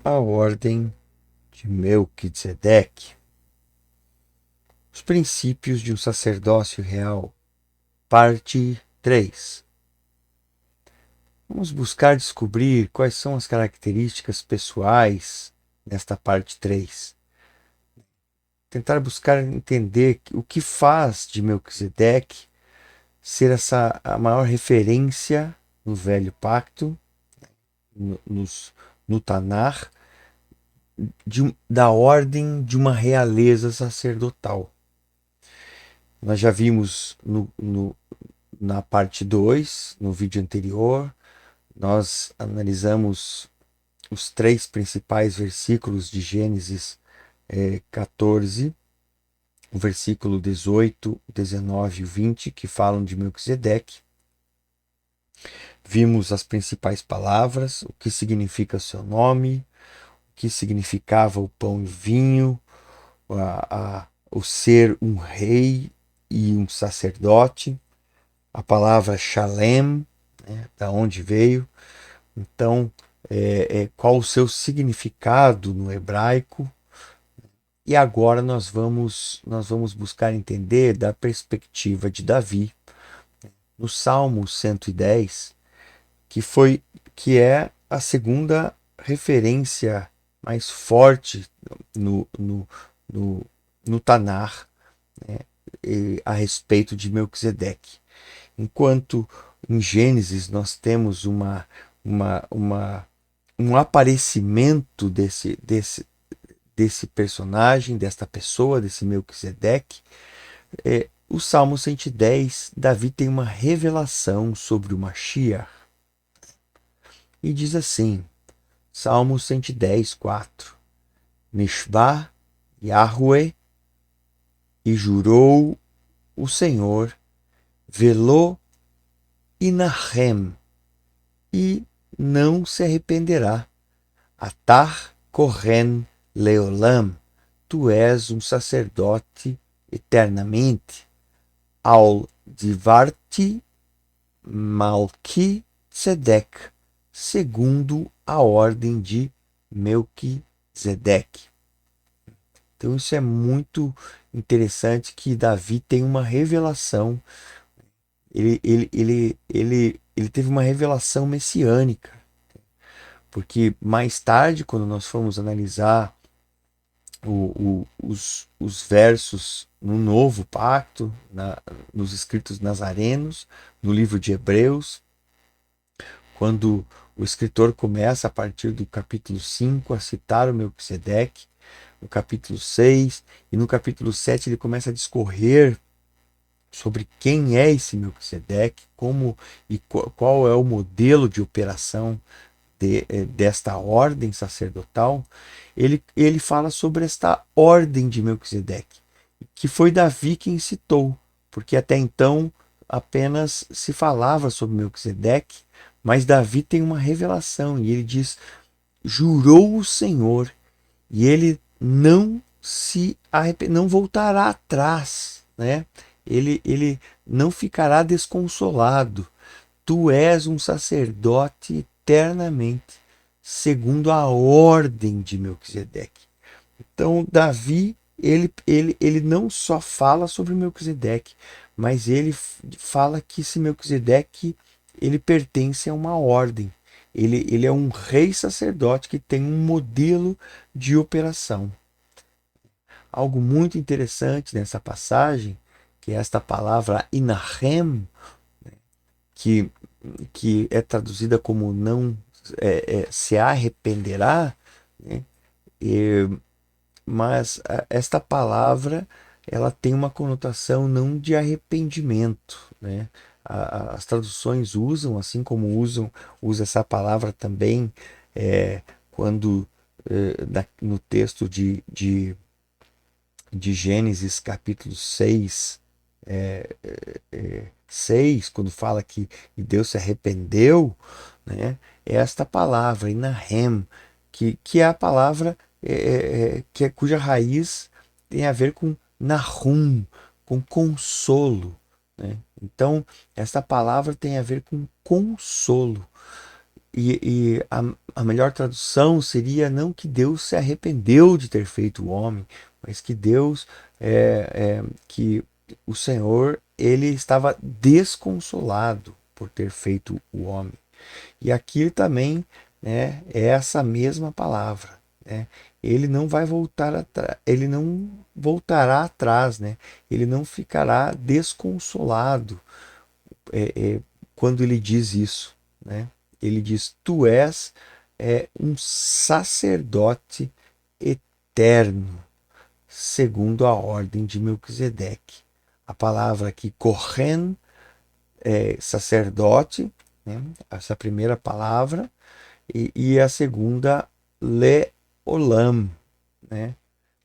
A ordem de Melquisedeque. Os princípios de um sacerdócio real. Parte 3. Vamos buscar descobrir quais são as características pessoais nesta parte 3. Tentar buscar entender o que faz de Melquisedeque ser a maior referência no Velho Pacto, no Tanar, da ordem de uma realeza sacerdotal. Nós já vimos na parte 2, no vídeo anterior, nós analisamos os 3 principais versículos de Gênesis 14, o versículo 18, 19 e 20, que falam de Melquisedeque. Vimos as principais palavras, o que significa seu nome, o que significava o pão e o vinho, o ser um rei e um sacerdote, a palavra Shalem, né, da onde veio. Então, qual o seu significado no hebraico. E agora nós vamos buscar entender da perspectiva de Davi, no Salmo 110, que é a segunda referência mais forte no Tanar, né, a respeito de Melquisedeque. Enquanto em Gênesis nós temos um aparecimento desse personagem, desta pessoa, desse Melquisedeque, o Salmo 110, Davi tem uma revelação sobre o Mashiach. E diz assim, Salmo 110, 4. Nishba Yahweh, e jurou o Senhor, velô inahem, e não se arrependerá. Atar Kohen Leolam, tu és um sacerdote eternamente. Al Divarti Malki Tzedek, segundo a ordem de Melquisedeque. Então isso é muito interessante, que Davi tem uma revelação. Ele teve uma revelação messiânica, porque mais tarde, quando nós formos analisar os versos no Novo Pacto, nos escritos nazarenos, no livro de Hebreus, quando o escritor começa a partir do capítulo 5 a citar o Melquisedeque, no capítulo 6 e no capítulo 7 ele começa a discorrer sobre quem é esse Melquisedeque, como e qual é o modelo de operação desta ordem sacerdotal. Ele fala sobre esta ordem de Melquisedeque, que foi Davi quem citou, porque até então apenas se falava sobre Melquisedeque, mas Davi tem uma revelação e ele diz: jurou o Senhor, e ele não voltará atrás, né? Ele não ficará desconsolado. Tu és um sacerdote eternamente, segundo a ordem de Melquisedeque. Então, Davi, ele não só fala sobre Melquisedeque, mas ele fala que esse Melquisedeque, ele pertence a uma ordem. Ele é um rei sacerdote que tem um modelo de operação. Algo muito interessante nessa passagem, que é esta palavra inahem, que, que é traduzida como não se arrependerá, né? Mas esta palavra, ela tem uma conotação não de arrependimento, né? As traduções usam, assim como usa essa palavra também quando no texto de Gênesis capítulo 6, 6, quando fala que Deus se arrependeu, né? É esta palavra, inahem, que é a palavra cuja raiz tem a ver com nahum, com consolo, né? Então, esta palavra tem a ver com consolo. a melhor tradução seria não que Deus se arrependeu de ter feito o homem, mas que Deus, que o Senhor, ele estava desconsolado por ter feito o homem. E aqui também, né, é essa mesma palavra, né? Ele não vai voltar atrás, ele não voltará atrás, né? Ele não ficará desconsolado é, é, quando ele diz isso, né? Ele diz: Tu és um sacerdote eterno, segundo a ordem de Melquisedeque. A palavra aqui, Kohen, é sacerdote, né? Essa primeira palavra, e a segunda, Leolam, né?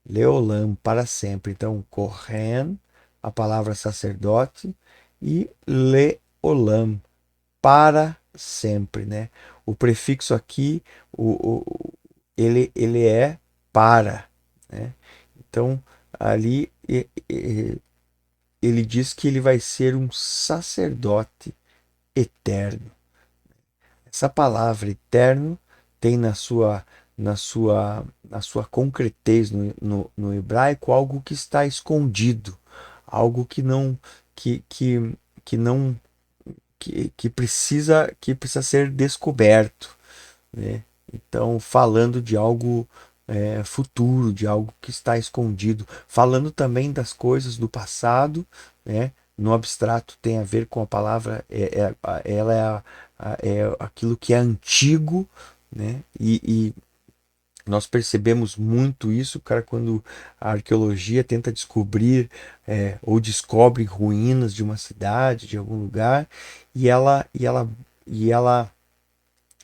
Leolam, para sempre. Então, Kohen, a palavra sacerdote, e Leolam, para sempre, né? O prefixo aqui, ele é para, né? Então, ali ele diz que ele vai ser um sacerdote eterno. Essa palavra eterno tem na sua concretez no hebraico algo que está escondido, algo que não que precisa ser descoberto, né? Então, falando de algo futuro, de algo que está escondido, falando também das coisas do passado, né? No abstrato tem a ver com a palavra, ela é aquilo que é antigo, né? E nós percebemos muito isso, cara, quando a arqueologia tenta descobrir ou descobre ruínas de uma cidade, de algum lugar, e ela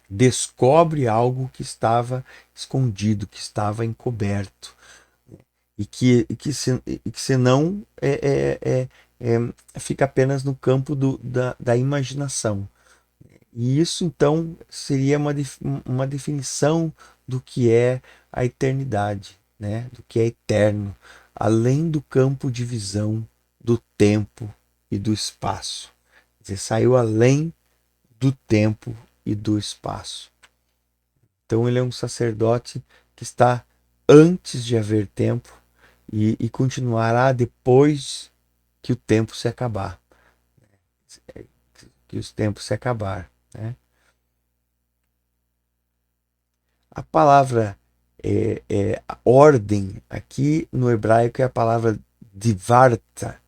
descobre algo que estava escondido, que estava encoberto, e que não fica apenas no campo da imaginação. E isso então seria uma definição do que é a eternidade, né? Do que é eterno, além do campo de visão do tempo e do espaço. Quer dizer, saiu além do tempo e do espaço. Então ele é um sacerdote que está antes de haver tempo e continuará depois que o tempo se acabar, que os tempos se acabar, né? A palavra ordem aqui no hebraico é a palavra divarta,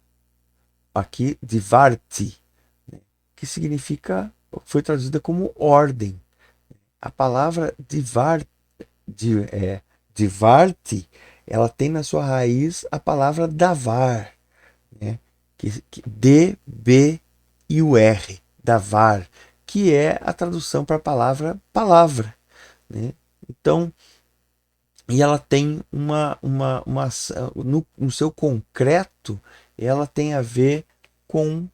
aqui divarti, que significa, foi traduzida como ordem. A palavra divarti, ela tem na sua raiz a palavra davar, né? D, B e o R, davar, que é a tradução para a palavra palavra, né? Então, e ela tem no seu concreto, ela tem a ver com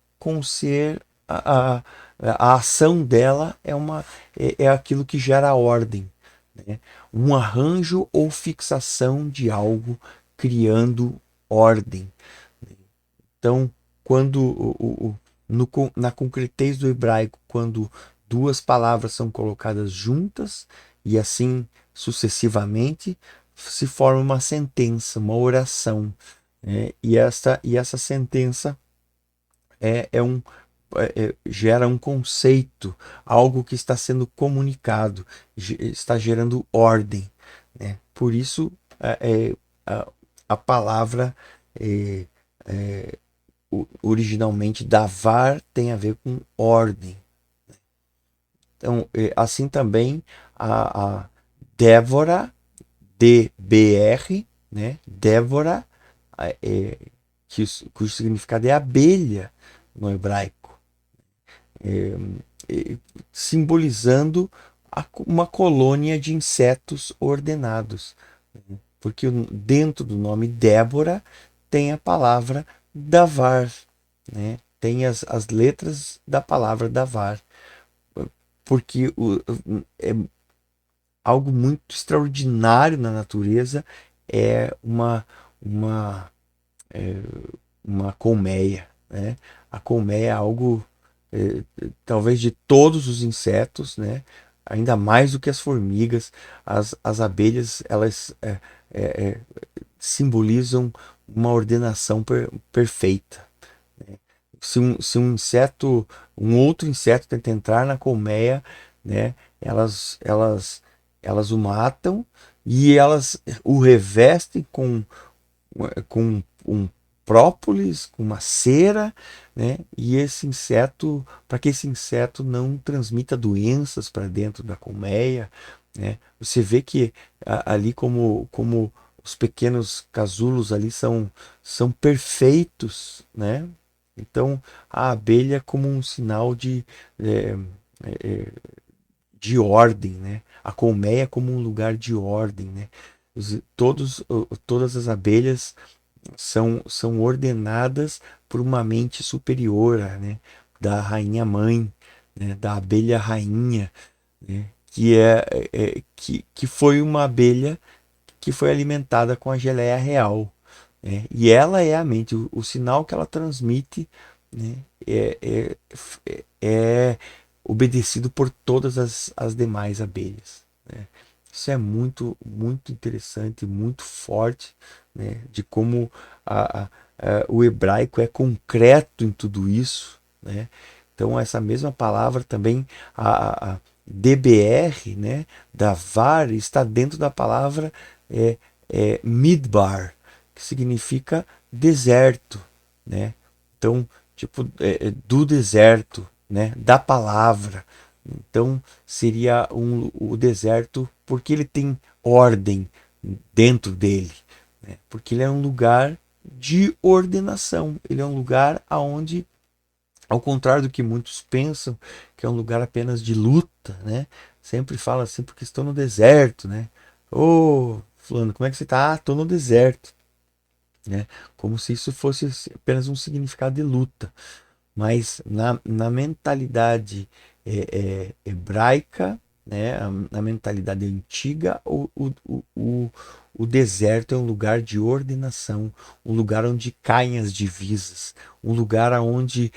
ser a ação dela é aquilo que gera ordem, né? Um arranjo ou fixação de algo criando ordem. Então, quando na concretez do hebraico, quando duas palavras são colocadas juntas e assim sucessivamente, se forma uma sentença, uma oração, né? E essa sentença gera um conceito, algo que está sendo comunicado, está gerando ordem, né? Por isso, a, a palavra é, originalmente davar tem a ver com ordem. Então, assim também a Débora, DBR, né? Débora, cujo significado é abelha no hebraico, simbolizando uma colônia de insetos ordenados, porque dentro do nome Débora tem a palavra davar, né? Tem as letras da palavra davar, porque é algo muito extraordinário na natureza é uma, é, uma colmeia, né? A colmeia é algo, talvez de todos os insetos, né? ainda mais do que as formigas. As abelhas, elas é, simbolizam uma ordenação perfeita. Se um inseto, um outro inseto tenta entrar na colmeia, né, elas o matam e elas o revestem com um própolis, com uma cera, né? E esse inseto, para que esse inseto não transmita doenças para dentro da colmeia, né? Você vê que ali como os pequenos casulos ali são perfeitos, né? Então a abelha é como um sinal é, é, de ordem, né? A colmeia é como um lugar de ordem, né? Todas as abelhas são ordenadas por uma mente superior, né? Da rainha mãe, né? Da abelha rainha, né? Que foi uma abelha que foi alimentada com a geleia real, né? E ela é a mente, o sinal que ela transmite, né? É obedecido por todas as demais abelhas, né? Isso é muito, muito interessante, muito forte, né? De como o hebraico é concreto em tudo isso, né? Então, essa mesma palavra também, a DBR, né? Da VAR, está dentro da palavra é, Midbar, que significa deserto, né? Então, tipo, do deserto, né? Da palavra. Então, seria o deserto porque ele tem ordem dentro dele, né? Porque ele é um lugar de ordenação. Ele é um lugar aonde, ao contrário do que muitos pensam, que é um lugar apenas de luta, né? Sempre fala assim, porque estou no deserto, né? Ô, fulano, como é que você tá? Ah, estou no deserto, né? Como se isso fosse apenas um significado de luta. Mas na mentalidade hebraica, né, na mentalidade antiga, o deserto é um lugar de ordenação, um lugar onde caem as divisas, um lugar onde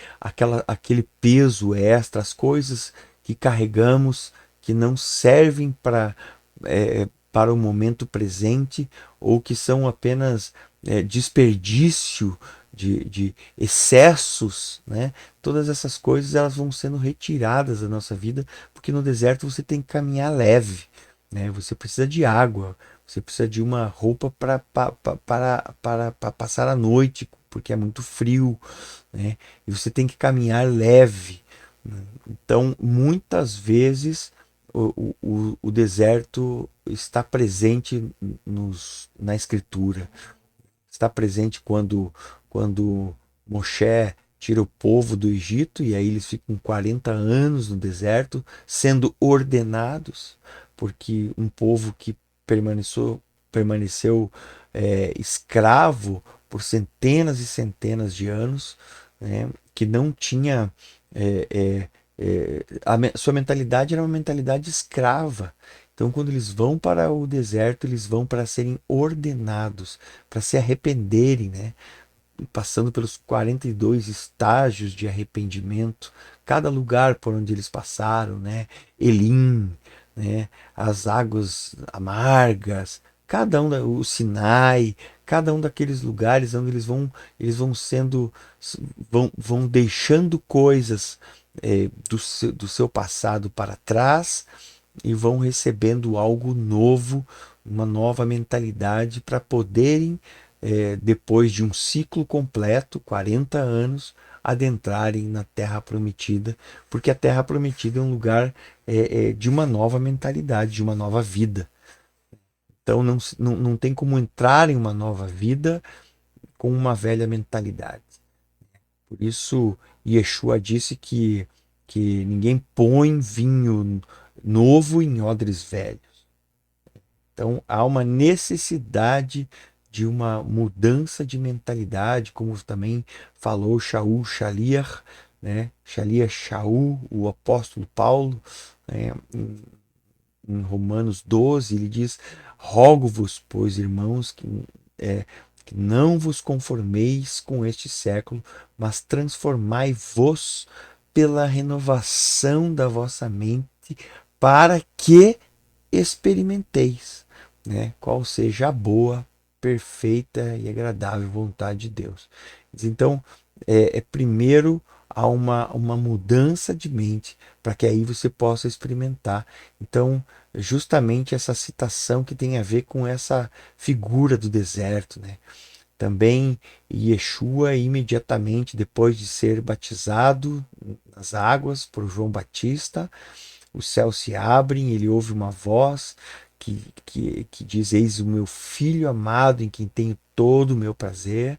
aquele peso extra, as coisas que carregamos que não servem para o momento presente ou que são apenas desperdício de excessos, né? Todas essas coisas elas vão sendo retiradas da nossa vida, porque no deserto você tem que caminhar leve, né? Você precisa de água, você precisa de uma roupa para passar a noite, porque é muito frio, né? E você tem que caminhar leve, né? Então, muitas vezes o deserto está presente na escritura, está presente quando Moshe tira o povo do Egito e aí eles ficam 40 anos no deserto sendo ordenados, porque um povo que permaneceu escravo por centenas e centenas de anos, né, que não tinha sua mentalidade era uma mentalidade escrava. Então, quando eles vão para o deserto, eles vão para serem ordenados, para se arrependerem, né? Passando pelos 42 estágios de arrependimento, cada lugar por onde eles passaram, né? Elim, né? As águas amargas, cada um o Sinai, cada um daqueles lugares onde eles vão sendo, vão deixando coisas do seu passado para trás e vão recebendo algo novo, uma nova mentalidade para poderem, depois de um ciclo completo, 40 anos, adentrarem na Terra Prometida, porque a Terra Prometida é um lugar de uma nova mentalidade, de uma nova vida. Então não tem como entrar em uma nova vida com uma velha mentalidade. Por isso, Yeshua disse que ninguém põe vinho novo em odres velhos. Então, há uma necessidade de uma mudança de mentalidade, como também falou Shaul Shaliach, né? Shaliach Shaul, o apóstolo Paulo, né? Em Romanos 12, ele diz: rogo-vos, pois, irmãos, que não vos conformeis com este século, mas transformai-vos pela renovação da vossa mente, para que experimenteis, né, qual seja a boa, perfeita e agradável vontade de Deus. Então, primeiro há uma mudança de mente para que aí você possa experimentar. Então, justamente essa citação que tem a ver com essa figura do deserto, né? Também Yeshua, imediatamente depois de ser batizado nas águas por João Batista, os céus se abrem, ele ouve uma voz que diz: Eis o meu filho amado em quem tenho todo o meu prazer.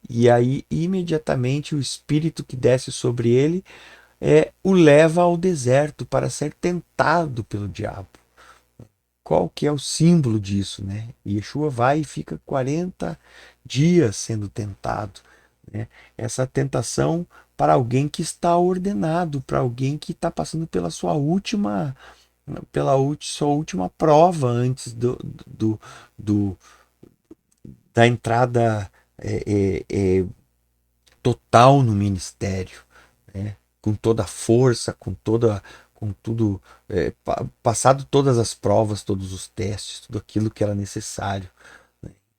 E aí, imediatamente, o espírito que desce sobre ele o leva ao deserto para ser tentado pelo diabo. Qual que é o símbolo disso, né? Yeshua vai e fica 40 dias sendo tentado, né? Essa tentação para alguém que está ordenado, para alguém que está passando pela sua última prova antes do da entrada total no ministério, né? Com toda a força, com tudo, passado todas as provas, todos os testes, tudo aquilo que era necessário.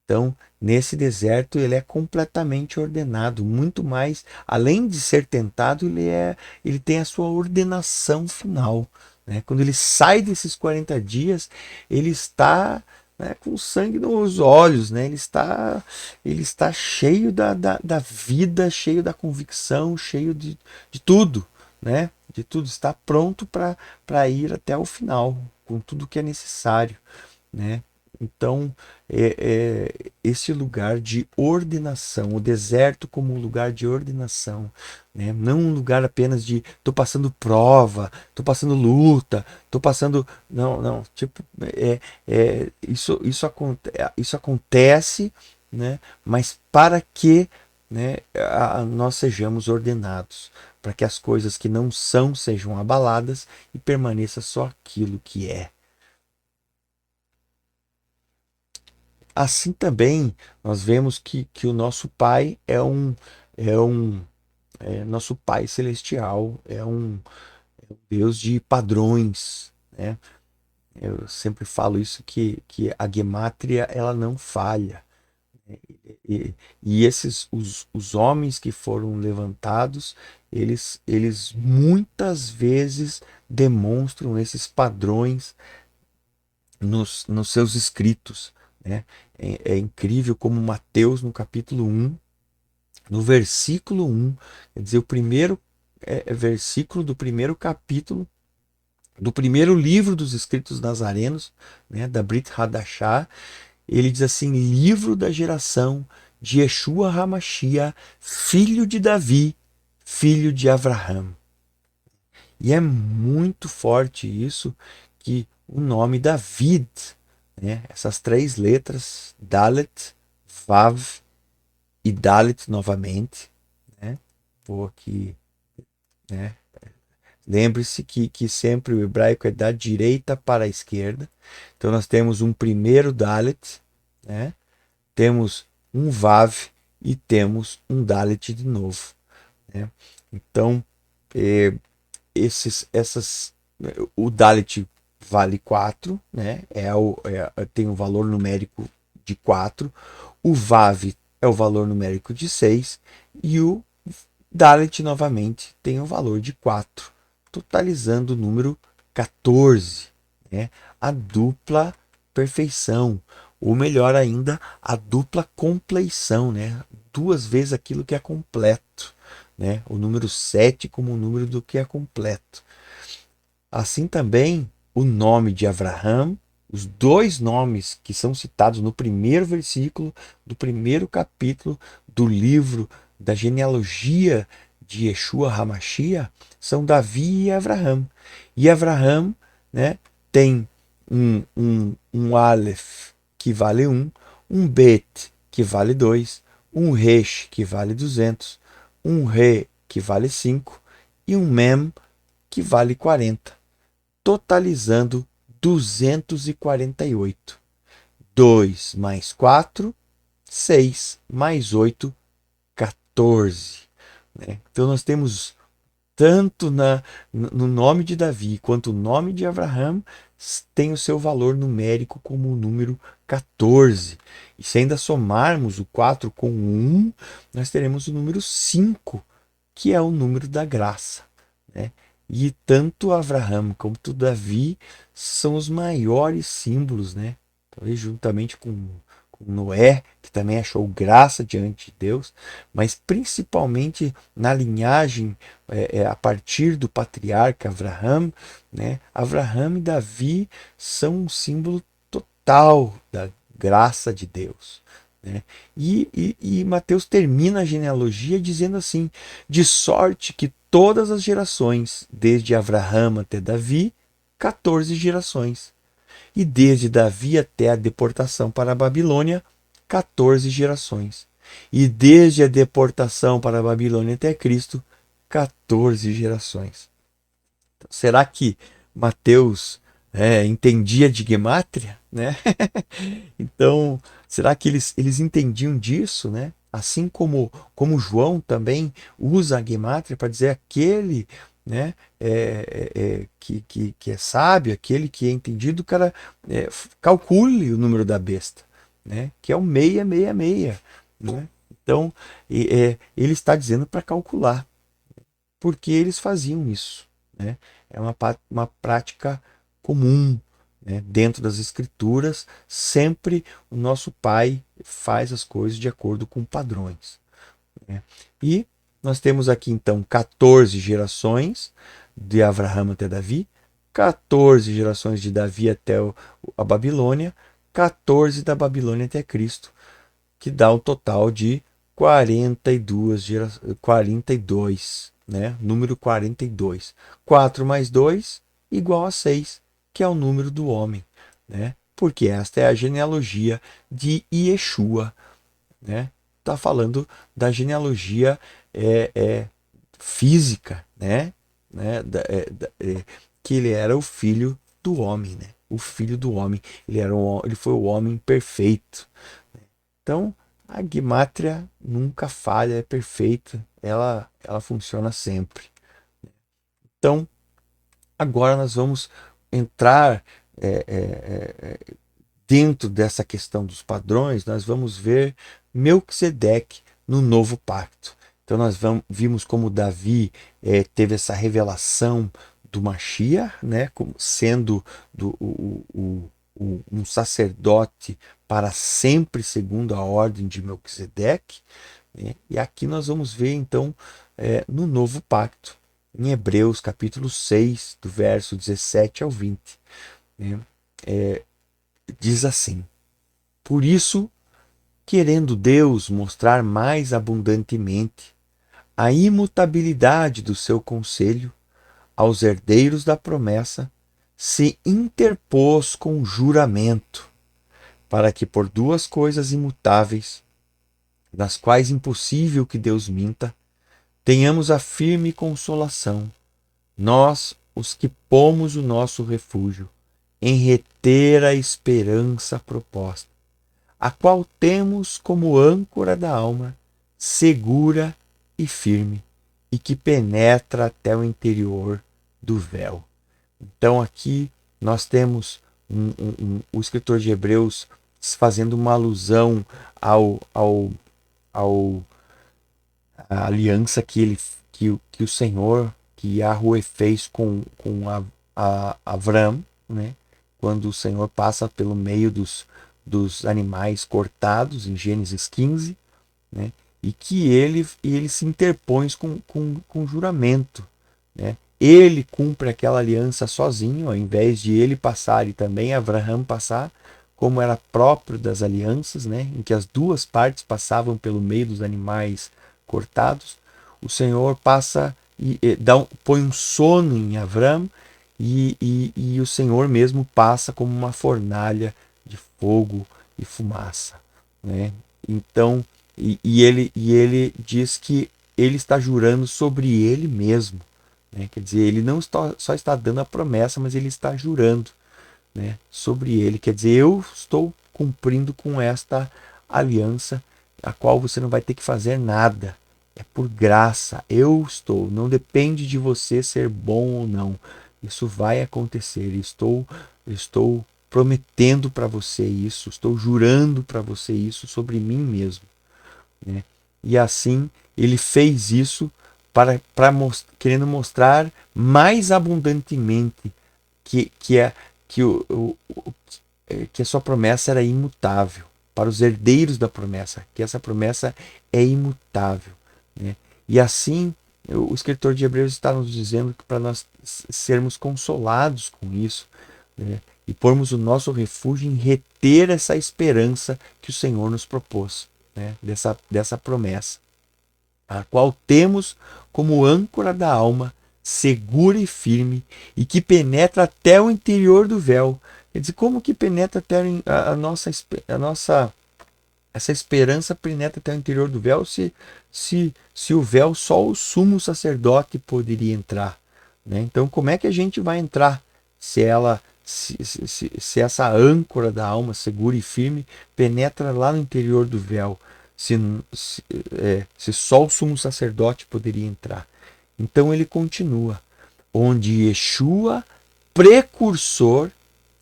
Então, nesse deserto, ele é completamente ordenado, muito mais, além de ser tentado, ele tem a sua ordenação final. Né? Quando ele sai desses 40 dias, ele está, né, com sangue nos olhos, né? Ele está cheio da vida, cheio da convicção, cheio de tudo, né? De tudo, está pronto para ir até o final, com tudo que é necessário, né? Então, esse lugar de ordenação, o deserto como um lugar de ordenação, né? Não um lugar apenas de estou passando prova, estou passando luta, estou passando. Não, não. Tipo, isso acontece, né? Mas para que, né, nós sejamos ordenados, para que as coisas que não são sejam abaladas e permaneça só aquilo que é. Assim também nós vemos que o nosso Pai é um nosso Pai celestial, é um Deus de padrões, né? Eu sempre falo isso que a gemátria ela não falha. E esses os homens que foram levantados, eles muitas vezes demonstram esses padrões nos seus escritos, né? É incrível como Mateus, no capítulo 1, no versículo 1, quer dizer, o primeiro versículo do primeiro capítulo, do primeiro livro dos escritos nazarenos, né, da Brit Hadashah, ele diz assim: livro da geração de Yeshua Hamashia, filho de Davi, filho de Avraham. E é muito forte isso, que o nome David, né, essas três letras, Dalet, Vav e Dalet novamente, né, vou aqui, né, lembre-se que sempre o hebraico é da direita para a esquerda, então nós temos um primeiro Dalet, né, temos um Vav e temos um Dalet de novo, né, então o Dalet vale 4, né? Tem um valor numérico de 4. O Vav é o valor numérico de 6. E o Dalet, novamente, tem o valor de 4, totalizando o número 14. Né? A dupla perfeição. Ou melhor ainda, a dupla compleição. Né? Duas vezes aquilo que é completo. Né? O número 7 como o número do que é completo. Assim também o nome de Avraham, os dois nomes que são citados no primeiro versículo do primeiro capítulo do livro da genealogia de Yeshua Hamashia, são Davi e Avraham. E Avraham, né, tem um Aleph que vale 1, Bet que vale 2, um Resh que vale 200, um Re que vale 5 e um Mem que vale 40, totalizando 248. 2 mais 4, 6 mais 8, 14. Né? Então nós temos tanto no nome de Davi quanto o nome de Abraham tem o seu valor numérico como o número 14. E se ainda somarmos o 4 com o 1, nós teremos o número 5, que é o número da graça, né? E tanto Abraham como Davi são os maiores símbolos, né? Talvez juntamente com Noé, que também achou graça diante de Deus, mas principalmente na linhagem a partir do patriarca Abraham, né? Abraham e Davi são um símbolo total da graça de Deus, né? E Mateus termina a genealogia dizendo assim: de sorte que todas as gerações, desde Abraham até Davi, 14 gerações, e desde Davi até a deportação para a Babilônia, 14 gerações, e desde a deportação para a Babilônia até Cristo, 14 gerações. Então, será que Mateus entendia de gemátria, né? Então, será que eles entendiam disso, né? Assim como João também usa a gemátria para dizer aquele, né, que é sábio, aquele que é entendido, o cara calcule o número da besta, né? Que é o 666, né? Então, ele está dizendo para calcular, porque eles faziam isso, né? É uma prática comum, né? Dentro das escrituras, sempre o nosso pai faz as coisas de acordo com padrões, né? E nós temos aqui então 14 gerações de Abraão até Davi, 14 gerações de Davi até a Babilônia, 14 da Babilônia até Cristo, que dá um total de 42, né? Número 42. 4 mais 2 igual a 6, que é o número do homem, né? Porque esta é a genealogia de Yeshua, né? Está falando da genealogia física, né? Que ele era o filho do homem, né? O filho do homem. Ele foi o homem perfeito. Então, a Gimátria nunca falha, é perfeita, ela funciona sempre. Então, agora nós vamos entrar dentro dessa questão dos padrões, nós vamos ver Melquisedeque no novo pacto. Então, nós vimos como Davi teve essa revelação do Mashiach, né, como sendo um sacerdote para sempre, segundo a ordem de Melquisedeque, né? E aqui nós vamos ver, então, no novo pacto, em Hebreus, capítulo 6, do verso 17 ao 20. Né? Diz assim: por isso, querendo Deus mostrar mais abundantemente a imutabilidade do seu conselho aos herdeiros da promessa, se interpôs com juramento, para que por duas coisas imutáveis, das quais impossível que Deus minta, tenhamos a firme consolação, nós, os que pomos o nosso refúgio, em reter a esperança proposta, a qual temos como âncora da alma, segura e firme, e que penetra até o interior do véu. Então aqui nós temos o escritor de Hebreus fazendo uma alusão ao a aliança que o Senhor, que Yahweh fez com Avram, né? Quando o Senhor passa pelo meio dos animais cortados, em Gênesis 15, né? E que ele se interpõe com juramento, né? Ele cumpre aquela aliança sozinho, ao invés de ele passar e também Abraão passar, como era próprio das alianças, né? Em que as duas partes passavam pelo meio dos animais cortados. O Senhor passa põe um sono em Abraão e o Senhor mesmo passa como uma fornalha de fogo e fumaça, né? Então, ele diz que ele está jurando sobre ele mesmo, né? Quer dizer, ele não só está dando a promessa, mas ele está jurando, né, sobre ele. Quer dizer, eu estou cumprindo com esta aliança, a qual você não vai ter que fazer nada, É por graça. Eu estou. Não depende de você ser bom ou não. Isso vai acontecer. Estou prometendo para você isso. Estou jurando para você isso sobre mim mesmo, né? E assim ele fez isso querendo mostrar mais abundantemente que, é, que, que a sua promessa era imutável, para os herdeiros da promessa, que essa promessa é imutável, né? E assim o escritor de Hebreus está nos dizendo que para nós sermos consolados com isso, né? E pormos o nosso refúgio em reter essa esperança que o Senhor nos propôs, né? Dessa promessa, a qual temos como âncora da alma, segura e firme, e que penetra até o interior do véu. Quer dizer, como que penetra até a nossa essa esperança penetra até o interior do véu se o véu só o sumo sacerdote poderia entrar, né? Então, como é que a gente vai entrar se ela se essa âncora da alma segura e firme penetra lá no interior do véu, se, se só o sumo sacerdote poderia entrar? Então ele continua, onde Yeshua, precursor.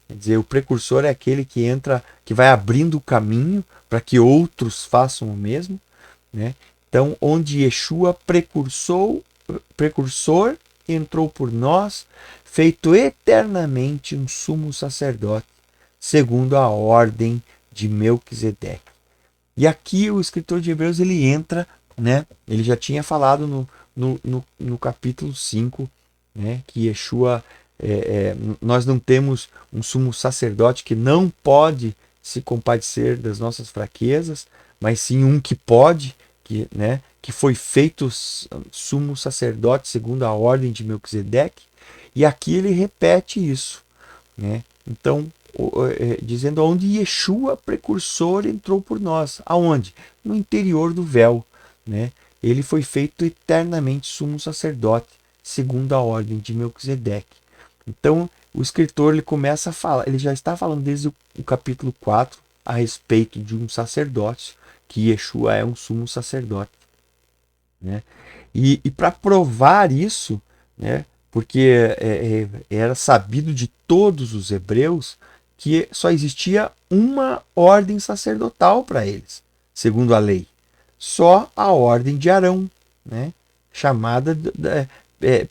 Quer dizer, o precursor é aquele que entra, que vai abrindo o caminho para que outros façam o mesmo, né? Então, onde Yeshua, precursor, entrou por nós, feito eternamente um sumo sacerdote, segundo a ordem de Melquisedeque. E aqui o escritor de Hebreus ele entra, né? Ele já tinha falado no capítulo 5, né? Que Yeshua, nós não temos um sumo sacerdote que não pode se compadecer das nossas fraquezas, mas sim um que pode, que foi feito sumo sacerdote segundo a ordem de Melquisedeque. E aqui ele repete isso, né? Então, dizendo onde Yeshua, precursor, entrou por nós. Aonde? No interior do véu, né? Ele foi feito eternamente sumo sacerdote, segundo a ordem de Melquisedeque. Então, o escritor ele começa a falar, ele já está falando desde o capítulo 4 a respeito de um sacerdócio, que Yeshua é um sumo sacerdote, né? E para provar isso, né, porque era sabido de todos os hebreus que só existia uma ordem sacerdotal para eles, segundo a lei. Só a ordem de Arão, né, chamada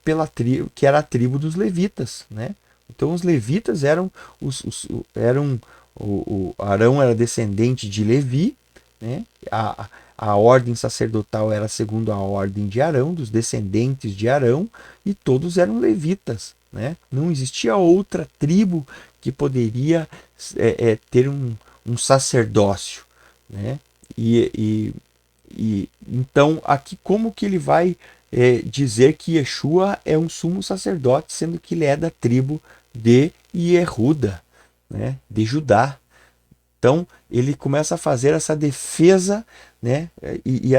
pela tribo, que era a tribo dos levitas, né? Então os levitas eram o Arão era descendente de Levi, né? A ordem sacerdotal era segundo a ordem de Arão, dos descendentes de Arão, e todos eram levitas, né? Não existia outra tribo que poderia ter um sacerdócio, né? Então aqui como que ele vai dizer que Yeshua é um sumo sacerdote, sendo que ele é da tribo de Yehuda, né? De Judá. Então ele começa a fazer essa defesa, né? E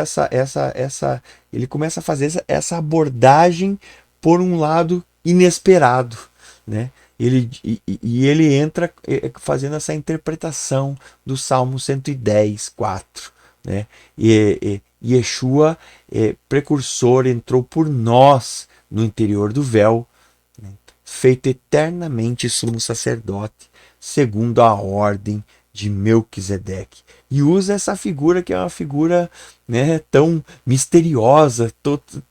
ele começa a fazer essa abordagem por um lado inesperado, né? Ele entra fazendo essa interpretação do Salmo 110, 4, né? Yeshua, precursor, entrou por nós no interior do véu, né? Feito eternamente sumo sacerdote, segundo a ordem de Melquisedeque. E usa essa figura que é uma figura, né, tão misteriosa.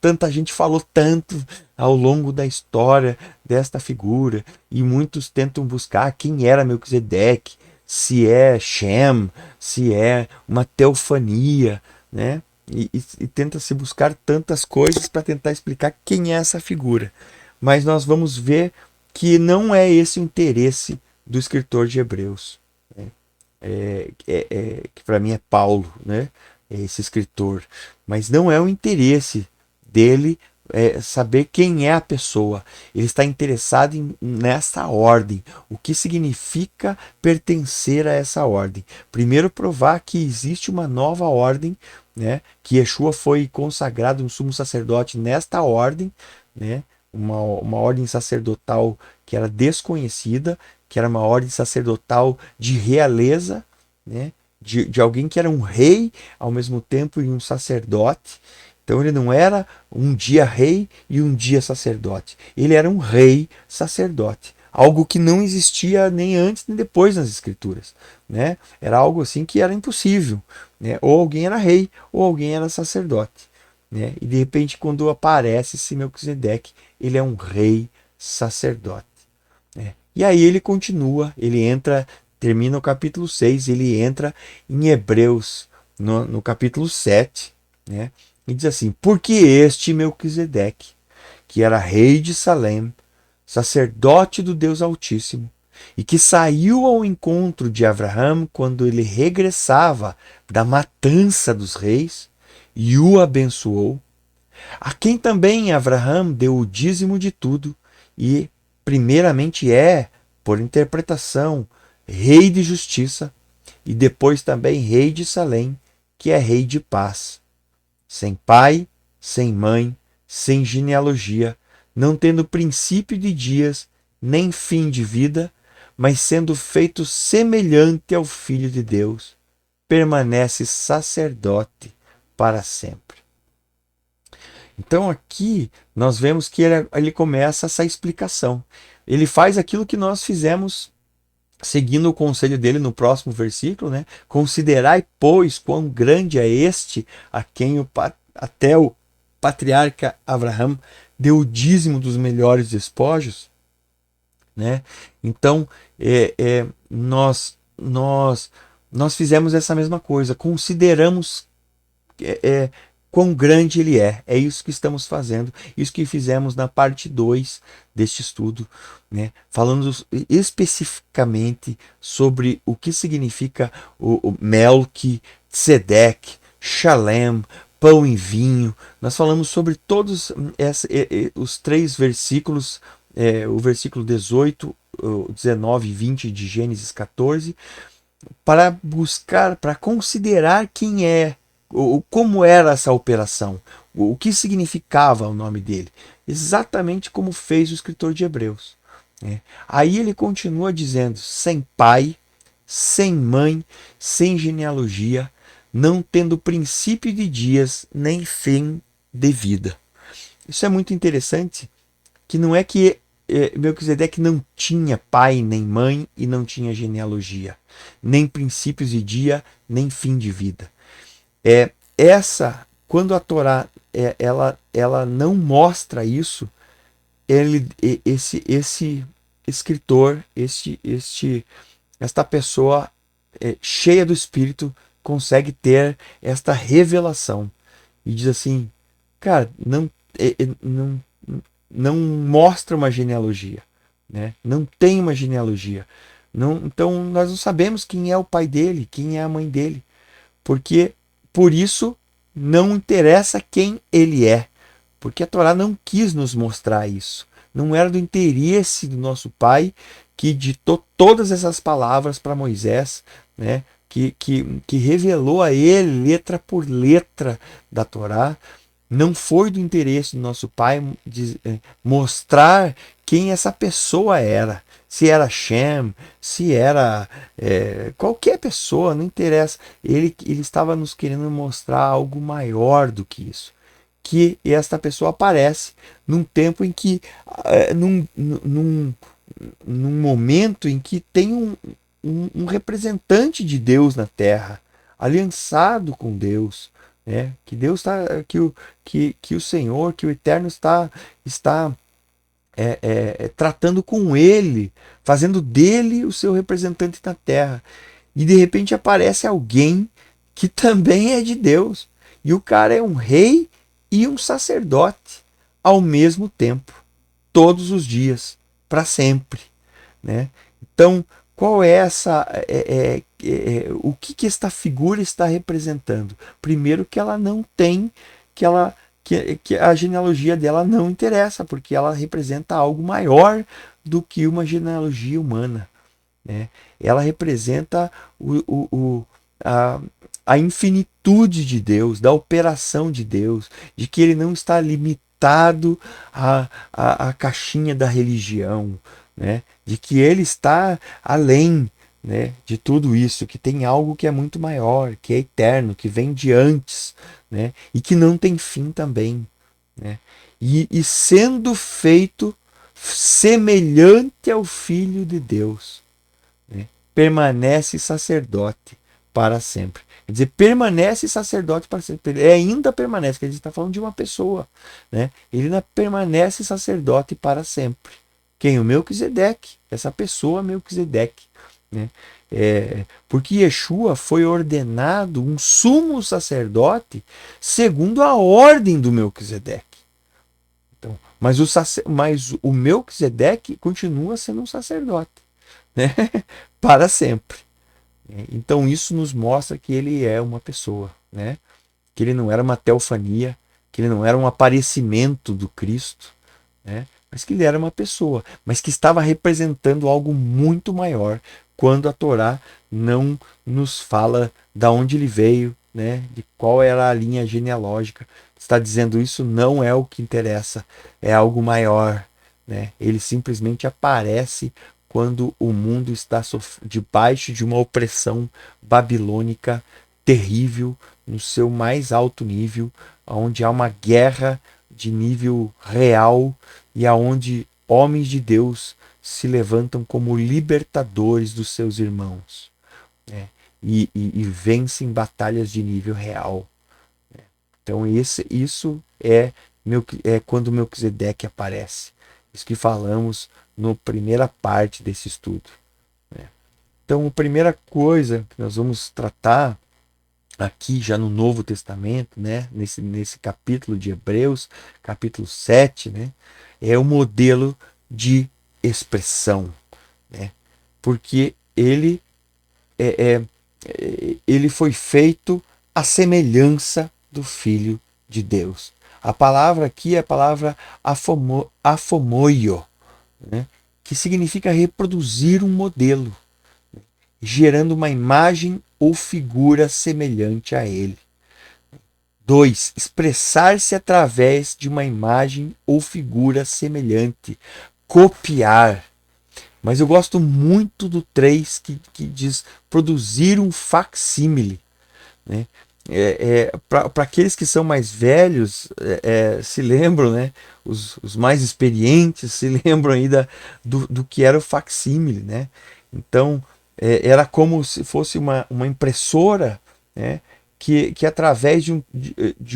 Tanta gente falou tanto ao longo da história desta figura. E muitos tentam buscar quem era Melquisedeque, se é Shem, se é uma teofania, né? E tenta se buscar tantas coisas para tentar explicar quem é essa figura. Mas nós vamos ver que não é esse o interesse do escritor de Hebreus, né? Que para mim é Paulo, né? É esse escritor. Mas não é o interesse dele saber quem é a pessoa. Ele está interessado nessa ordem. O que significa pertencer a essa ordem? Primeiro, provar que existe uma nova ordem, né? Que Yeshua foi consagrado um sumo sacerdote nesta ordem, né? Uma ordem sacerdotal que era desconhecida, que era uma ordem sacerdotal de realeza, né? De alguém que era um rei ao mesmo tempo e um sacerdote. Então ele não era um dia rei e um dia sacerdote. Ele era um rei sacerdote. Algo que não existia nem antes nem depois nas escrituras, né? Era algo assim que era impossível, né? Ou alguém era rei ou alguém era sacerdote, né? E de repente quando aparece esse Melquisedeque, ele é um rei sacerdote, né? E aí ele continua, ele entra, termina o capítulo 6, ele entra em Hebreus no capítulo 7, né? E diz assim: porque este Melquisedeque, que era rei de Salém, sacerdote do Deus Altíssimo, e que saiu ao encontro de Abraão quando ele regressava da matança dos reis, e o abençoou, a quem também Abraão deu o dízimo de tudo, e primeiramente é, por interpretação, rei de justiça, e depois também rei de Salém, que é rei de paz, sem pai, sem mãe, sem genealogia, não tendo princípio de dias, nem fim de vida, mas sendo feito semelhante ao Filho de Deus, permanece sacerdote para sempre. Então aqui nós vemos que ele começa essa explicação. Ele faz aquilo que nós fizemos seguindo o conselho dele no próximo versículo, né? Considerai, pois, quão grande é este a quem até o patriarca Abraão deu o dízimo dos melhores despojos, né? Então, nós fizemos essa mesma coisa, consideramos quão grande ele é. É isso que estamos fazendo, isso que fizemos na parte 2 deste estudo, né? Falando especificamente sobre o que significa o Melquisedeque, Shalem, pão e vinho. Nós falamos sobre todos os 3 versículos, o versículo 18, 19 e 20 de Gênesis 14, para buscar, para considerar quem é, como era essa operação, o que significava o nome dele, exatamente como fez o escritor de Hebreus, né? Aí ele continua dizendo: sem pai, sem mãe, sem genealogia, não tendo princípio de dias, nem fim de vida. Isso é muito interessante, que não é que Melquisedeque não tinha pai nem mãe e não tinha genealogia, nem princípios de dia, nem fim de vida. Quando a Torá ela não mostra isso, esse escritor, esta pessoa cheia do Espírito consegue ter esta revelação e diz assim, cara, não mostra uma genealogia, né? Não tem uma genealogia. Não, então nós não sabemos quem é o pai dele, quem é a mãe dele, porque por isso não interessa quem ele é, porque a Torá não quis nos mostrar isso. Não era do interesse do nosso pai, que ditou todas essas palavras para Moisés, né? Que revelou a ele letra por letra da Torá. Não foi do interesse do nosso pai mostrar quem essa pessoa era. Se era Shem, se era qualquer pessoa, não interessa. Ele estava nos querendo mostrar algo maior do que isso. Que esta pessoa aparece num tempo em que, num momento em que tem um representante de Deus na Terra, aliançado com Deus, né? Que Deus está, que o Senhor, que o Eterno está tratando com ele, fazendo dele o seu representante na Terra. E de repente aparece alguém que também é de Deus. E o cara é um rei e um sacerdote ao mesmo tempo, todos os dias, para sempre, né? Então, qual é essa o que esta figura está representando? Primeiro, que ela não tem, que a genealogia dela não interessa, porque ela representa algo maior do que uma genealogia humana, né? Ela representa a infinitude de Deus, da operação de Deus, de que ele não está limitado à caixinha da religião, né? De que ele está além, né, de tudo isso, que tem algo que é muito maior, que é eterno, que vem de antes, né? E que não tem fim também, né? E sendo feito semelhante ao Filho de Deus, né? Permanece sacerdote para sempre. Quer dizer, permanece sacerdote para sempre. Ele ainda permanece, quer dizer, está falando de uma pessoa, né? Ele ainda permanece sacerdote para sempre. Quem? O Melquisedeque, essa pessoa Melquisedeque, né? Porque Yeshua foi ordenado um sumo sacerdote segundo a ordem do Melquisedeque. Então, mas o Melquisedeque continua sendo um sacerdote, né? Para sempre. Então isso nos mostra que ele é uma pessoa, né? Que ele não era uma teofania, que ele não era um aparecimento do Cristo, né? Mas que ele era uma pessoa, mas que estava representando algo muito maior quando a Torá não nos fala de onde ele veio, né? De qual era a linha genealógica. Está dizendo isso não é o que interessa, é algo maior, né? Ele simplesmente aparece quando o mundo está debaixo de uma opressão babilônica terrível, no seu mais alto nível, onde há uma guerra de nível real e aonde homens de Deus se levantam como libertadores dos seus irmãos, né? E vencem batalhas de nível real, né? Então isso é quando Melquisedeque aparece. Isso que falamos na primeira parte desse estudo, né? Então a primeira coisa que nós vamos tratar aqui já no Novo Testamento, né, nesse capítulo de Hebreus, capítulo 7, né, é o modelo de expressão, né, porque ele foi feito à semelhança do Filho de Deus. A palavra aqui é a palavra afomoio, né, que significa reproduzir um modelo, gerando uma imagem ou figura semelhante a ele. 2. Expressar-se através de uma imagem ou figura semelhante. Copiar. Mas eu gosto muito do 3 que diz produzir um facsímile, né? Para aqueles que são mais velhos, se lembram, né? Os mais experientes se lembram aí do que era o facsímile, né? Então, era como se fosse uma impressora, né? Que através de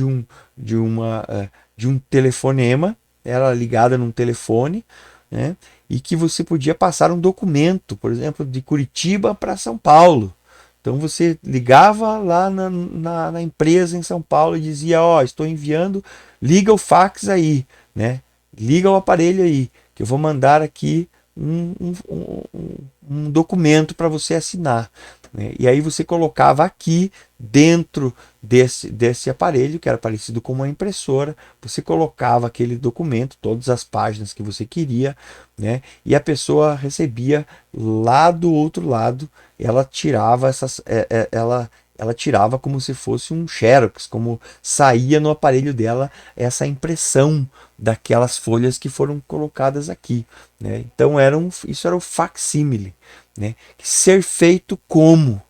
um telefonema, era ligada num telefone, né? E que você podia passar um documento, por exemplo, de Curitiba para São Paulo. Então você ligava lá na empresa em São Paulo e dizia, ó, estou enviando, liga o fax aí, né? Liga o aparelho aí, que eu vou mandar aqui um documento para você assinar, né? E aí você colocava aqui dentro desse aparelho, que era parecido com uma impressora, você colocava aquele documento, todas as páginas que você queria, né? E a pessoa recebia lá do outro lado, ela tirava ela tirava como se fosse um xerox, como saía no aparelho dela essa impressão daquelas folhas que foram colocadas aqui, né? Então isso era o facsímile, né? Ser feito como,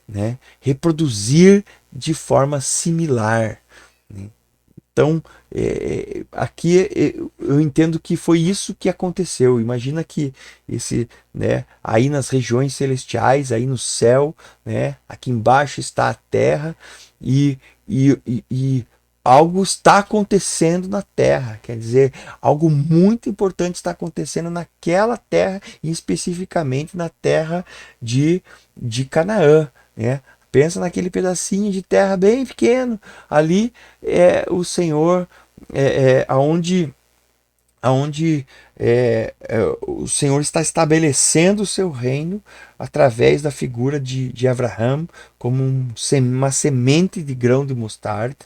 né? Reproduzir de forma similar, né? Então, aqui eu entendo que foi isso que aconteceu. Imagina que né, aí nas regiões celestiais, aí no céu, né, aqui embaixo está a terra e algo está acontecendo na terra. Quer dizer, algo muito importante está acontecendo naquela terra e especificamente na terra de Canaã, né? Pensa naquele pedacinho de terra bem pequeno. Ali o Senhor, aonde o Senhor está estabelecendo o seu reino através da figura de Abraão como uma semente de grão de mostarda,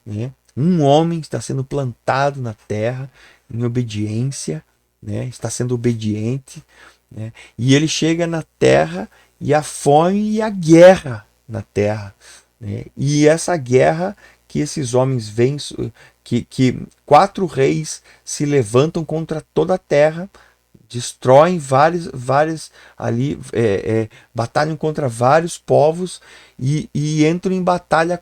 né? Um homem está sendo plantado na terra em obediência, né? Está sendo obediente, né? E ele chega na terra e a fome e a guerra na terra, né? E essa guerra que esses homens veem, que 4 reis se levantam contra toda a terra destroem vários ali, batalham contra vários povos e entram em batalha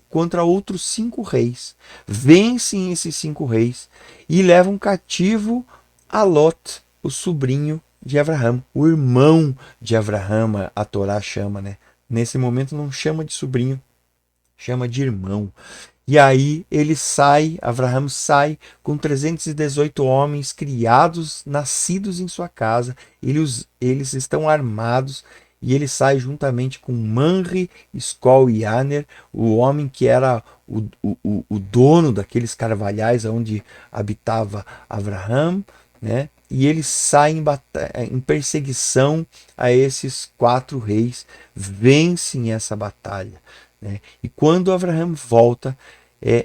contra outros 5 reis. Vencem esses 5 reis e levam cativo a Lot, o sobrinho de Abraão, o irmão de Abraão, a Torá chama, né? Nesse momento não chama de sobrinho, chama de irmão. E aí ele sai, Abraão sai com 318 homens criados, nascidos em sua casa. Eles estão armados e ele sai juntamente com Manri, Escol e Aner, o homem que era o dono daqueles carvalhais onde habitava Abraão, né? E eles saem em perseguição a esses 4 reis, vencem essa batalha, né? E quando Abraão volta,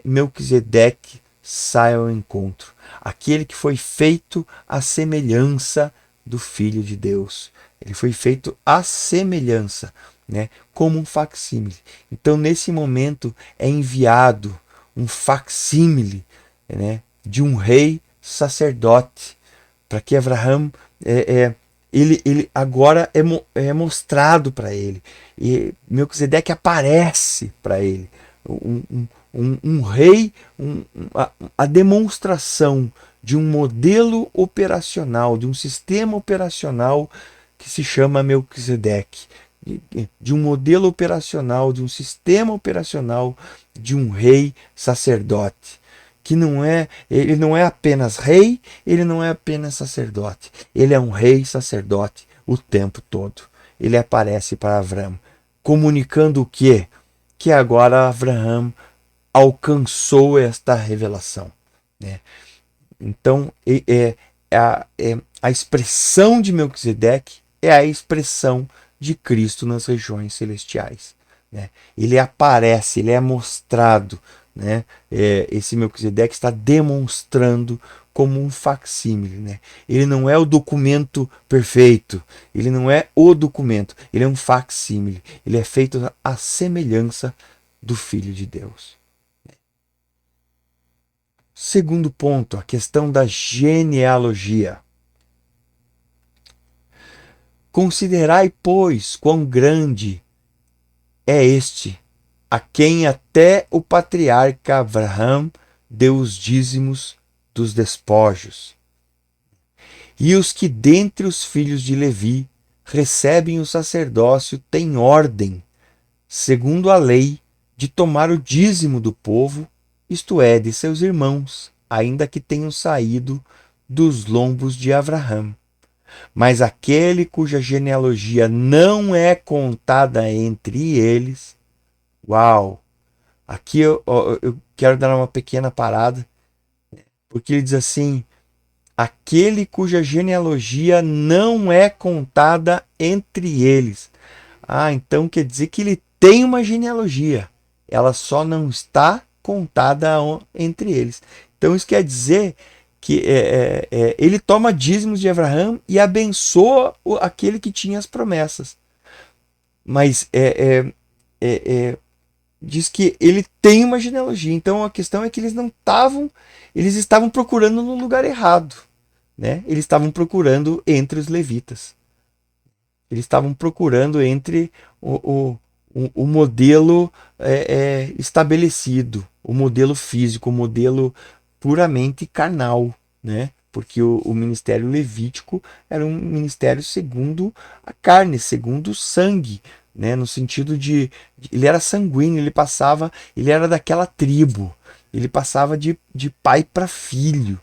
Melquisedeque sai ao encontro, aquele que foi feito à semelhança do Filho de Deus. Ele foi feito à semelhança, né? Como um facsímile. Então, nesse momento, é enviado um facsímile, né? De um rei sacerdote, para que Abraão ele agora é mostrado para ele. E Melquisedeque aparece para ele. Um rei, a demonstração de um modelo operacional, de um sistema operacional que se chama Melquisedeque, de um modelo operacional, de um sistema operacional de um rei sacerdote. Que ele não é apenas rei, ele não é apenas sacerdote, ele é um rei sacerdote o tempo todo. Ele aparece para Abraão, comunicando o quê? Que agora Abraão alcançou esta revelação, né? Então, a expressão de Melquisedeque é a expressão de Cristo nas regiões celestiais, né? Ele aparece, ele é mostrado, né? Esse Melquisedeque está demonstrando como um facsímile, né? Ele não é o documento perfeito, ele não é o documento, ele é um facsímile, ele é feito à semelhança do Filho de Deus. Segundo ponto, a questão da genealogia. Considerai, pois, quão grande é este, a quem até o patriarca Abraão deu os dízimos dos despojos. E os que dentre os filhos de Levi recebem o sacerdócio têm ordem, segundo a lei, de tomar o dízimo do povo, isto é, de seus irmãos, ainda que tenham saído dos lombos de Abraão. Mas aquele cuja genealogia não é contada entre eles, uau! Aqui eu quero dar uma pequena parada, porque ele diz assim: aquele cuja genealogia não é contada entre eles. Ah, então quer dizer que ele tem uma genealogia, ela só não está contada entre eles. Então isso quer dizer que ele toma dízimos de Abraão e abençoa aquele que tinha as promessas. Mas diz que ele tem uma genealogia. Então a questão é que eles estavam procurando no lugar errado, né? Eles estavam procurando entre os levitas. Eles estavam procurando entre o modelo estabelecido, o modelo físico, o modelo puramente carnal, né? Porque o ministério levítico era um ministério segundo a carne, segundo o sangue, né? No sentido ele era sanguíneo, ele era daquela tribo, ele passava de pai para filho,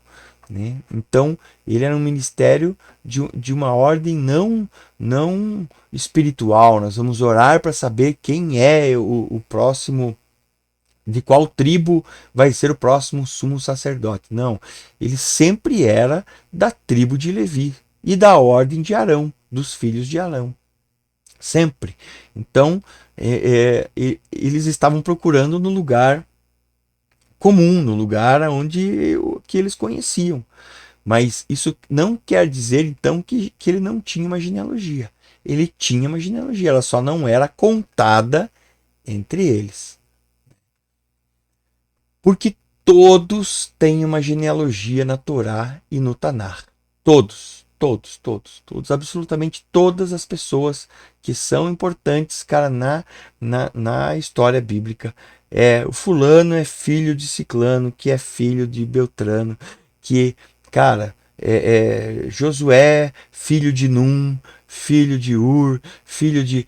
né? Então ele era um ministério de uma ordem não espiritual. Nós vamos orar para saber quem é o próximo, de qual tribo vai ser o próximo sumo sacerdote. Não, ele sempre era da tribo de Levi e da ordem de Arão, dos filhos de Arão. Sempre. Então, eles estavam procurando no lugar comum, no lugar que eles conheciam. Mas isso não quer dizer, então, que ele não tinha uma genealogia. Ele tinha uma genealogia, ela só não era contada entre eles. Porque todos têm uma genealogia na Torá e no Tanar. Todos, absolutamente todas as pessoas que são importantes, cara, na história bíblica. O fulano é filho de ciclano, que é filho de Beltrano, que, cara, Josué, filho de Num, filho de Ur, filho de...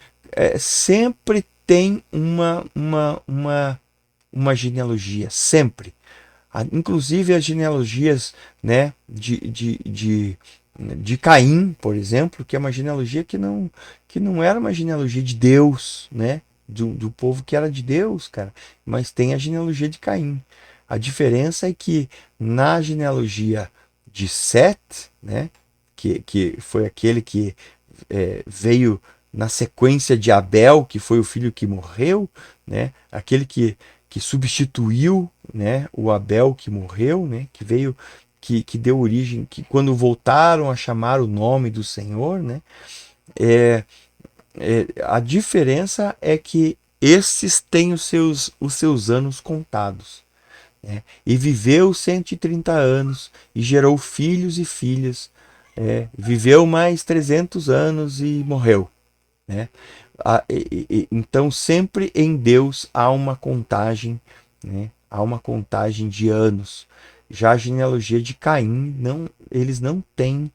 sempre tem uma genealogia, sempre. Inclusive as genealogias, né, de Caim, por exemplo, que é uma genealogia que não era uma genealogia de Deus, né, do povo que era de Deus, cara, mas tem a genealogia de Caim. A diferença é que na genealogia de Sete, né, que foi aquele que veio na sequência de Abel, que foi o filho que morreu, né, aquele que substituiu, né, o Abel que morreu, né, que veio, que deu origem, que quando voltaram a chamar o nome do Senhor, né, a diferença é que esses têm os seus anos contados, né, e viveu 130 anos e gerou filhos e filhas, viveu mais 300 anos e morreu, né? Então sempre em Deus há uma contagem, né? Há uma contagem de anos. Já a genealogia de Caim, não, eles não têm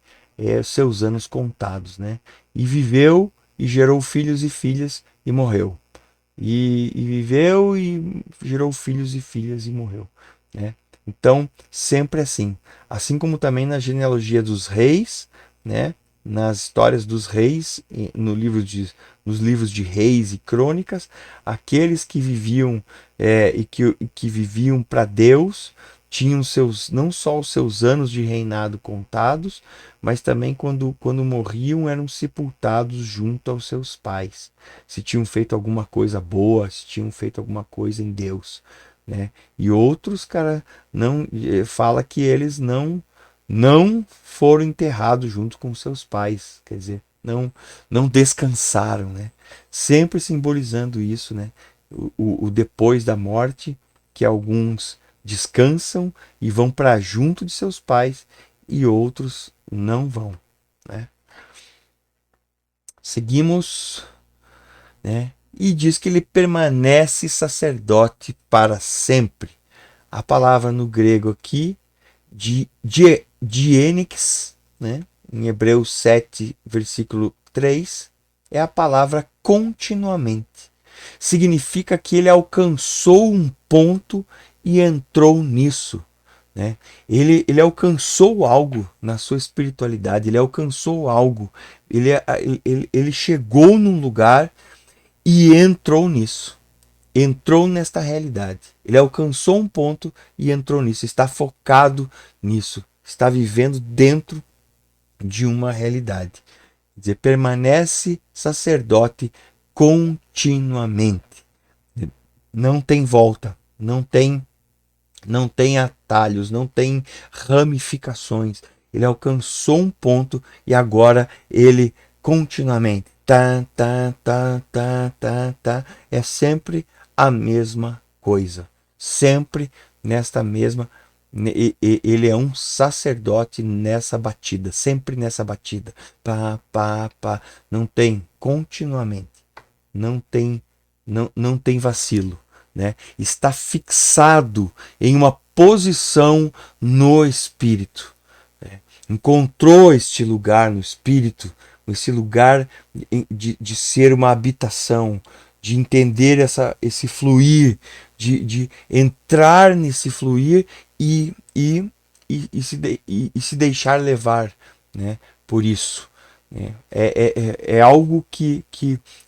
seus anos contados, né? E viveu e gerou filhos e filhas e morreu. E viveu e gerou filhos e filhas e morreu, né? Então sempre assim. Assim como também na genealogia dos reis, né? Nas histórias dos reis, nos livros de reis e crônicas, aqueles que viviam que viviam para Deus tinham não só os seus anos de reinado contados, mas também quando morriam eram sepultados junto aos seus pais, se tinham feito alguma coisa boa, se tinham feito alguma coisa em Deus, né? E outros, cara, não fala que eles não foram enterrados junto com seus pais, quer dizer, não descansaram, né? Sempre simbolizando isso, né? O depois da morte, que alguns descansam e vão para junto de seus pais e outros não vão, né? Seguimos, né? E diz que ele permanece sacerdote para sempre. A palavra no grego aqui dienix, né? Em Hebreus 7, versículo 3, é a palavra continuamente. Significa que ele alcançou um ponto e entrou nisso, né? Ele alcançou algo na sua espiritualidade, ele alcançou algo, ele chegou num lugar e entrou nisso, entrou nesta realidade. Ele alcançou um ponto e entrou nisso, está focado nisso, está vivendo dentro de uma realidade. Quer dizer, permanece sacerdote continuamente. Não tem volta, não tem atalhos, não tem ramificações. Ele alcançou um ponto e agora ele continuamente é sempre a mesma coisa, sempre nesta mesma. Ele é um sacerdote nessa batida, sempre nessa batida, pá, não tem continuamente, não tem vacilo, né? Está fixado em uma posição no espírito, né? Encontrou este lugar no espírito, esse lugar de ser uma habitação, de entender esse fluir, de entrar nesse fluir e se deixar levar, né, por isso. É algo que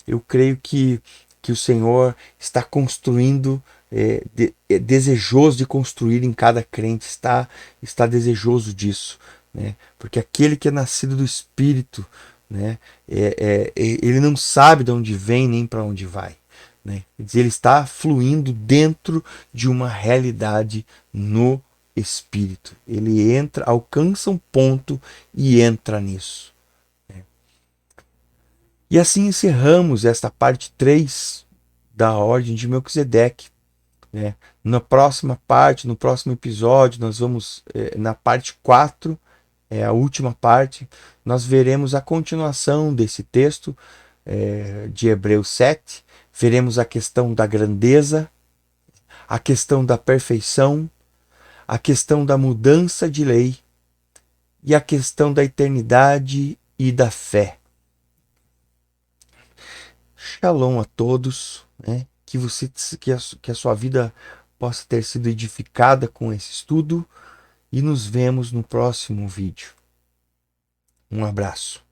eu creio que o Senhor está construindo, desejoso de construir em cada crente, está desejoso disso, né? Porque aquele que é nascido do Espírito, né, ele não sabe de onde vem nem para onde vai, né? Quer dizer, ele está fluindo dentro de uma realidade no Espírito. Ele entra, alcança um ponto e entra nisso. E assim encerramos esta parte 3 da Ordem de Melquisedeque, né? Na próxima parte, no próximo episódio, nós vamos, na parte 4, é a última parte. Nós veremos a continuação desse texto de Hebreus 7. Veremos a questão da grandeza, a questão da perfeição, a questão da mudança de lei e a questão da eternidade e da fé. Shalom a todos, né? Que a sua vida possa ter sido edificada com esse estudo e nos vemos no próximo vídeo. Um abraço.